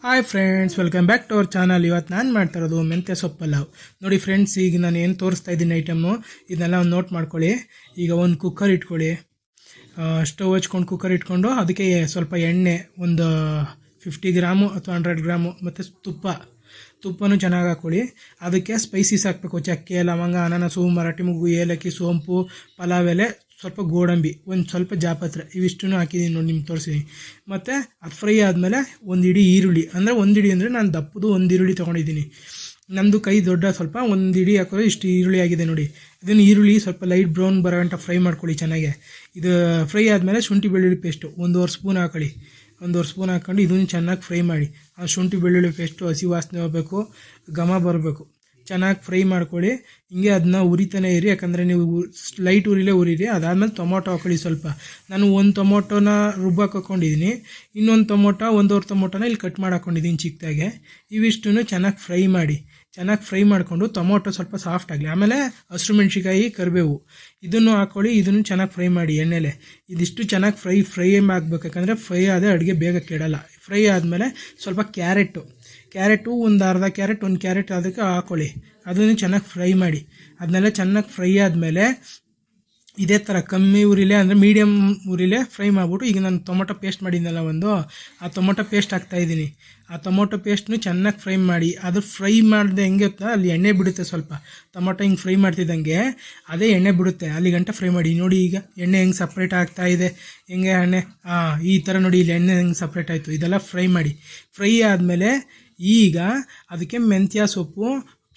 Hi friends, welcome back to our channel. ಇವತ್ತು ನಾನು ಮಾಡ್ತಾ ಇರೋದು ಮೆಂತ್ಯ ಸೊಪ್ಪು ಪಲಾವ್. ನೋಡಿ ಫ್ರೆಂಡ್ಸ್, ಈಗ ನಾನು ಏನು ತೋರಿಸ್ತಾ ಇದ್ದೀನಿ ಐಟಮ್ಮು, ಇದನ್ನೆಲ್ಲ ಒಂದು ನೋಟ್ ಮಾಡ್ಕೊಳ್ಳಿ. ಈಗ ಒಂದು ಕುಕ್ಕರ್ ಇಟ್ಕೊಳ್ಳಿ, ಸ್ಟವ್ ಹಚ್ಕೊಂಡು ಕುಕ್ಕರ್ ಇಟ್ಕೊಂಡು ಅದಕ್ಕೆ ಸ್ವಲ್ಪ ಎಣ್ಣೆ, ಒಂದು 50 ಗ್ರಾಮು ಅಥವಾ 100 ಗ್ರಾಮು, ಮತ್ತು ತುಪ್ಪನೂ ಚೆನ್ನಾಗಿ ಹಾಕ್ಕೊಳ್ಳಿ. ಅದಕ್ಕೆ ಸ್ಪೈಸೀಸ್ ಹಾಕಬೇಕು. ಚಕ್ಕೆ, ಲವಂಗ, ಅನಾನಸು, ಮರಾಠಿ ಮುಗ್ಗು, ಏಲಕ್ಕಿ, ಸೋಂಪು, ಪಲಾವ್ ಎಲೆ, ಸ್ವಲ್ಪ ಗೋಡಂಬಿ, ಒಂದು ಸ್ವಲ್ಪ ಜಾಪತ್ರೆ, ಇವಿಷ್ಟೂ ಹಾಕಿದ್ದೀನಿ ನೋಡಿ, ನಿಮ್ಗೆ ತೋರಿಸಿದ್ದೀನಿ. ಮತ್ತು ಅದು ಫ್ರೈ ಆದಮೇಲೆ ಒಂದು ಇಡೀ ಈರುಳ್ಳಿ, ಅಂದರೆ ಒಂದು ಇಡೀ ಅಂದರೆ ನಾನು ದಪ್ಪದು ಒಂದು ಈರುಳ್ಳಿ ತೊಗೊಂಡಿದ್ದೀನಿ. ನಮ್ಮದು ಕೈ ದೊಡ್ಡ, ಸ್ವಲ್ಪ ಒಂದು ಇಡೀ ಹಾಕೋದು ಇಷ್ಟು ಈರುಳ್ಳಿ ಆಗಿದೆ ನೋಡಿ. ಇದನ್ನು ಈರುಳ್ಳಿ ಸ್ವಲ್ಪ ಲೈಟ್ ಬ್ರೌನ್ ಬರೋಗಂಟ ಫ್ರೈ ಮಾಡ್ಕೊಳ್ಳಿ ಚೆನ್ನಾಗೆ. ಇದು ಫ್ರೈ ಆದಮೇಲೆ ಶುಂಠಿ ಬೆಳ್ಳುಳ್ಳಿ ಪೇಸ್ಟು 1.5 ಸ್ಪೂನ್ ಹಾಕೊಳ್ಳಿ. 1.5 ಸ್ಪೂನ್ ಹಾಕ್ಕೊಂಡು ಇದನ್ನು ಚೆನ್ನಾಗಿ ಫ್ರೈ ಮಾಡಿ. ಆ ಶುಂಠಿ ಬೆಳ್ಳುಳ್ಳಿ ಪೇಸ್ಟು ಹಸಿ ವಾಸನೆ ಹೋಗಬೇಕು, ಘಮ ಬರಬೇಕು, ಚೆನ್ನಾಗಿ ಫ್ರೈ ಮಾಡ್ಕೊಳ್ಳಿ. ಹಿಂಗೆ ಅದನ್ನ ಉರಿತಾನೆ ಇರಿ, ಯಾಕಂದರೆ ನೀವು ಲೈಟ್ ಉರಿಲೇ ಉರಿರಿ. ಅದಾದಮೇಲೆ ಟೊಮೊಟೊ ಹಾಕೊಳ್ಳಿ ಸ್ವಲ್ಪ. ನಾನು ಒಂದು ಟೊಮೊಟೊನ ರುಬ್ಬಕ್ಕೆ ಹಾಕ್ಕೊಂಡಿದ್ದೀನಿ, ಇನ್ನೊಂದು ಟೊಮೊಟೊ, 1.5 ಟೊಮೊಟೊನ ಇಲ್ಲಿ ಕಟ್ ಮಾಡಿ ಹಾಕ್ಕೊಂಡಿದ್ದೀನಿ ಚಿಕ್ಕದಾಗೆ. ಇವಿಷ್ಟನ್ನು ಚೆನ್ನಾಗಿ ಫ್ರೈ ಮಾಡಿ. ಚೆನ್ನಾಗಿ ಫ್ರೈ ಮಾಡಿಕೊಂಡು ಟೊಮೊಟೊ ಸ್ವಲ್ಪ ಸಾಫ್ಟ್ ಆಗಲಿ. ಆಮೇಲೆ ಹಸಿರು ಮೆಣಸಿಕಾಯಿ, ಕರಿಬೇವು ಇದನ್ನು ಹಾಕ್ಕೊಳ್ಳಿ. ಇದನ್ನು ಚೆನ್ನಾಗಿ ಫ್ರೈ ಮಾಡಿ ಎಣ್ಣೆಲೆ. ಇದಿಷ್ಟು ಚೆನ್ನಾಗಿ ಫ್ರೈ ಆಗಬೇಕು, ಯಾಕಂದರೆ ಫ್ರೈ ಆದರೆ ಅಡುಗೆ ಬೇಗ ಕೆಡಲ್ಲ. ಫ್ರೈ ಆದಮೇಲೆ ಸ್ವಲ್ಪ ಕ್ಯಾರೆಟು ಒಂದು ಅರ್ಧ ಕ್ಯಾರೆಟ್, 1 ಕ್ಯಾರೆಟ್ ಅದಕ್ಕೆ ಹಾಕ್ಕೊಳ್ಳಿ. ಅದನ್ನು ಚೆನ್ನಾಗಿ ಫ್ರೈ ಮಾಡಿ. ಅದನ್ನೆಲ್ಲ ಚೆನ್ನಾಗಿ ಫ್ರೈ ಆದಮೇಲೆ ಇದೇ ಥರ ಕಮ್ಮಿ ಉರಿಲೇ, ಅಂದರೆ ಮೀಡಿಯಮ್ ಉರಿಲೇ ಫ್ರೈ ಮಾಡಿಬಿಟ್ಟು, ಈಗ ನಾನು ಟೊಮೊಟೊ ಪೇಸ್ಟ್ ಮಾಡಿದ್ನಲ್ಲ ಆ ಟೊಮೊಟೊ ಪೇಸ್ಟ್ ಹಾಕ್ತಾಯಿದ್ದೀನಿ. ಆ ಟೊಮೊಟೊ ಪೇಸ್ಟ್ನು ಚೆನ್ನಾಗಿ ಫ್ರೈ ಮಾಡಿ. ಅದು ಫ್ರೈ ಮಾಡಿದೆ ಹೆಂಗೆ ಗೊತ್ತಾ, ಅಲ್ಲಿ ಎಣ್ಣೆ ಬಿಡುತ್ತೆ ಸ್ವಲ್ಪ. ಟೊಮೊಟೊ ಹಿಂಗೆ ಫ್ರೈ ಮಾಡ್ತಿದ್ದಂಗೆ ಅದೇ ಎಣ್ಣೆ ಬಿಡುತ್ತೆ, ಅಲ್ಲಿ ಗಂಟ ಫ್ರೈ ಮಾಡಿ. ನೋಡಿ ಈಗ ಎಣ್ಣೆ ಹೆಂಗೆ ಸಪ್ರೇಟ್ ಆಗ್ತಾಯಿದೆ, ಹೆಂಗೆ ಎಣ್ಣೆ ಈ ಥರ ನೋಡಿ, ಇಲ್ಲಿ ಎಣ್ಣೆ ಹೆಂಗೆ ಸಪ್ರೇಟ್ ಆಯಿತು. ಇದೆಲ್ಲ ಫ್ರೈ ಮಾಡಿ. ಫ್ರೈ ಆದಮೇಲೆ ಈಗ ಅದಕ್ಕೆ ಮೆಂತ್ಯ ಸೊಪ್ಪು,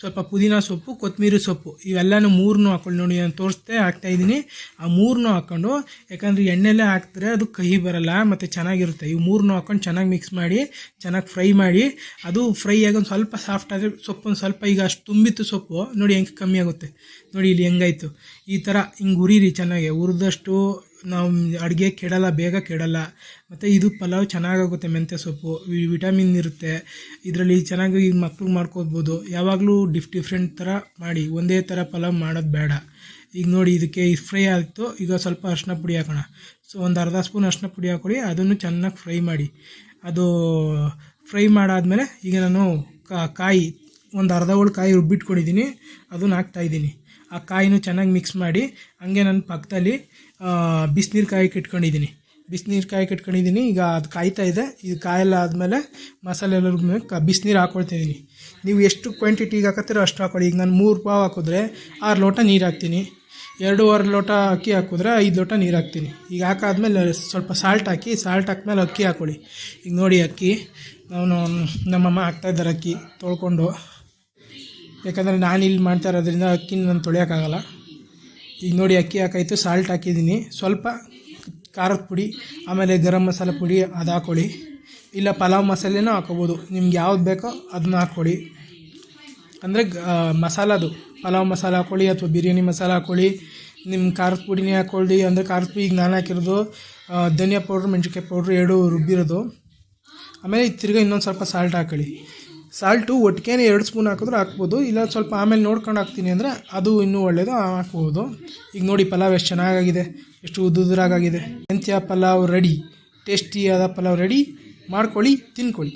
ಸ್ವಲ್ಪ ಪುದೀನ ಸೊಪ್ಪು, ಕೊತ್ತಂಬರಿ ಸೊಪ್ಪು, ಇವೆಲ್ಲನೂ 3 ಹಾಕ್ಕೊಳ್ಳಿ. ನೋಡಿ ನಾನು ತೋರಿಸ್ದೆ ಹಾಕ್ತಾಯಿದ್ದೀನಿ. ಆ 3 ಹಾಕ್ಕೊಂಡು, ಯಾಕಂದರೆ ಎಣ್ಣೆಲ್ಲೇ ಹಾಕ್ತಾರೆ ಅದು ಕಹಿ ಬರಲ್ಲ ಮತ್ತು ಚೆನ್ನಾಗಿರುತ್ತೆ. ಇವು 3 ಹಾಕ್ಕೊಂಡು ಚೆನ್ನಾಗಿ ಮಿಕ್ಸ್ ಮಾಡಿ, ಚೆನ್ನಾಗಿ ಫ್ರೈ ಮಾಡಿ. ಅದು ಫ್ರೈ ಆಗಿ ಒಂದು ಸ್ವಲ್ಪ ಸಾಫ್ಟ್ ಆದರೆ ಸೊಪ್ಪು ಸ್ವಲ್ಪ, ಈಗ ಅಷ್ಟು ತುಂಬಿತ್ತು ಸೊಪ್ಪು ನೋಡಿ ಹೆಂಗೆ ಕಮ್ಮಿ ಆಗುತ್ತೆ. ನೋಡಿ ಇಲ್ಲಿ ಹೆಂಗಾಯಿತು. ಈ ಥರ ಹಿಂಗೆ ಉರಿರಿ ಚೆನ್ನಾಗಿ. ಹುರಿದಷ್ಟು ನಾವು ಅಡುಗೆ ಕೆಡಲ್ಲ, ಬೇಗ ಕೆಡಲ್ಲ. ಮತ್ತು ಇದು ಪಲಾವ್ ಚೆನ್ನಾಗಾಗುತ್ತೆ. ಮೆಂತ್ಯ ಸೊಪ್ಪು ವಿಟಮಿನ್ ಇರುತ್ತೆ ಇದರಲ್ಲಿ, ಚೆನ್ನಾಗಿ ಈಗ ಮಕ್ಳಿಗೆ ಮಾಡ್ಕೋಬೋದು. ಯಾವಾಗಲೂ ಡಿಫ್ರೆಂಟ್ ಥರ ಮಾಡಿ, ಒಂದೇ ಥರ ಪಲಾವ್ ಮಾಡೋದು ಬೇಡ. ಈಗ ನೋಡಿ ಇದಕ್ಕೆ ಫ್ರೈ ಆಯಿತು. ಈಗ ಸ್ವಲ್ಪ ಅರಿಶಿನ ಪುಡಿ ಹಾಕೋಣ. ಒಂದು ಅರ್ಧ ಸ್ಪೂನ್ ಅರಿಶಿನ ಪುಡಿ ಹಾಕೊಳ್ಳಿ. ಅದನ್ನು ಚೆನ್ನಾಗಿ ಫ್ರೈ ಮಾಡಿ. ಅದು ಫ್ರೈ ಮಾಡಾದಮೇಲೆ ಈಗ ನಾನು ಕಾಯಿ, ಒಂದು ಅರ್ಧ ಹೋಳು ಕಾಯಿ ರುಬ್ಬಿಟ್ಕೊಂಡಿದ್ದೀನಿ, ಅದನ್ನು ಹಾಕ್ತಾಯಿದ್ದೀನಿ. ಆ ಕಾಯಿನೂ ಚೆನ್ನಾಗಿ ಮಿಕ್ಸ್ ಮಾಡಿ. ಹಂಗೆ ನಾನು ಪಕ್ಕದಲ್ಲಿ ಬಿಸಿನೀರು ಕಾಯಕ್ಕೆ ಇಟ್ಕೊಂಡಿದ್ದೀನಿ. ಈಗ ಅದು ಕಾಯ್ತಾ ಇದೆ. ಇದು ಕಾಯೆಲ್ಲ ಆದಮೇಲೆ ಮಸಾಲೆ ಎಲ್ಲ ರುಬ್ಬೇಕು, ಬಿಸಿನೀರು ಹಾಕ್ಕೊಳ್ತಿದ್ದೀನಿ. ನೀವು ಎಷ್ಟು ಕ್ವಾಂಟಿಟಿಗೆ ಹಾಕತ್ತೀರೋ ಅಷ್ಟು ಹಾಕ್ಕೊಳ್ಳಿ. ಈಗ ನಾನು 3 ಪಾವು ಹಾಕಿದ್ರೆ 6 ಲೋಟ ನೀರು ಹಾಕ್ತೀನಿ. 2.5 ಲೋಟ ಅಕ್ಕಿ ಹಾಕಿದ್ರೆ 5 ಲೋಟ ನೀರು ಹಾಕ್ತೀನಿ. ಈಗ ಹಾಕಾದ್ಮೇಲೆ ಸ್ವಲ್ಪ ಸಾಲ್ಟ್ ಹಾಕಿದ್ಮೇಲೆ ಅಕ್ಕಿ ಹಾಕ್ಕೊಳ್ಳಿ. ಈಗ ನೋಡಿ ಅಕ್ಕಿ ನಮ್ಮಮ್ಮ ಹಾಕ್ತಾಯಿದ್ದಾರೆ ಅಕ್ಕಿ ತೊಳ್ಕೊಂಡು, ಯಾಕಂದರೆ ನಾನು ಇಲ್ಲಿ ಮಾಡ್ತಾ ಇರೋದ್ರಿಂದ ಅಕ್ಕಿನ ನಾನು ತೊಳೆಯೋಕ್ಕಾಗಲ್ಲ. ಈಗ ನೋಡಿ ಅಕ್ಕಿ ಹಾಕಾಯಿತು, ಸಾಲ್ಟ್ ಹಾಕಿದ್ದೀನಿ, ಸ್ವಲ್ಪ ಖಾರದ ಪುಡಿ, ಆಮೇಲೆ ಗರಂ ಮಸಾಲೆ ಪುಡಿ ಅದು ಹಾಕ್ಕೊಳ್ಳಿ. ಇಲ್ಲ ಪಲಾವ್ ಮಸಾಲೆನೂ ಹಾಕೋಬೋದು, ನಿಮ್ಗೆ ಯಾವ್ದು ಬೇಕೋ ಅದನ್ನ ಹಾಕ್ಕೊಳ್ಳಿ. ಅಂದರೆ ಮಸಾಲದು ಪಲಾವ್ ಮಸಾಲೆ ಹಾಕ್ಕೊಳ್ಳಿ ಅಥವಾ ಬಿರಿಯಾನಿ ಮಸಾಲೆ ಹಾಕ್ಕೊಳ್ಳಿ. ನಿಮ್ಮ ಖಾರದ ಪುಡಿನೇ ಹಾಕ್ಕೊಳ್ಳಿ. ಅಂದರೆ ಖಾರದ ಪುಡಿ ಈಗ ನಾನು ಹಾಕಿರೋದು ಧನಿಯಾ ಪೌಡ್ರು, ಮೆಣಸಿನ್ಕಾಯಿ ಪೌಡ್ರು 2 ರುಬ್ಬಿರೋದು. ಆಮೇಲೆ ತಿರ್ಗಿ ಇನ್ನೊಂದು ಸ್ವಲ್ಪ ಸಾಲ್ಟ್ ಹಾಕ್ಕೊಳ್ಳಿ. ಸಾಲ್ಟು ಒಟ್ಟಿಗೆ 2 ಸ್ಪೂನ್ ಹಾಕಿದ್ರೆ ಹಾಕ್ಬೋದು, ಇಲ್ಲ ಸ್ವಲ್ಪ ಆಮೇಲೆ ನೋಡ್ಕೊಂಡು ಹಾಕ್ತೀನಿ ಅಂದರೆ ಅದು ಇನ್ನೂ ಒಳ್ಳೆಯದು, ಹಾಕ್ಬೋದು. ಈಗ ನೋಡಿ ಪಲಾವ್ ಎಷ್ಟು ಚೆನ್ನಾಗಾಗಿದೆ, ಎಷ್ಟು ಉದುರಾಗಿದೆ. ಮೆಂತ್ಯ ಪಲಾವ್ ರೆಡಿ. ಟೇಸ್ಟಿಯಾದ ಪಲಾವ್ ರೆಡಿ. ಮಾಡ್ಕೊಳ್ಳಿ, ತಿನ್ಕೊಳ್ಳಿ.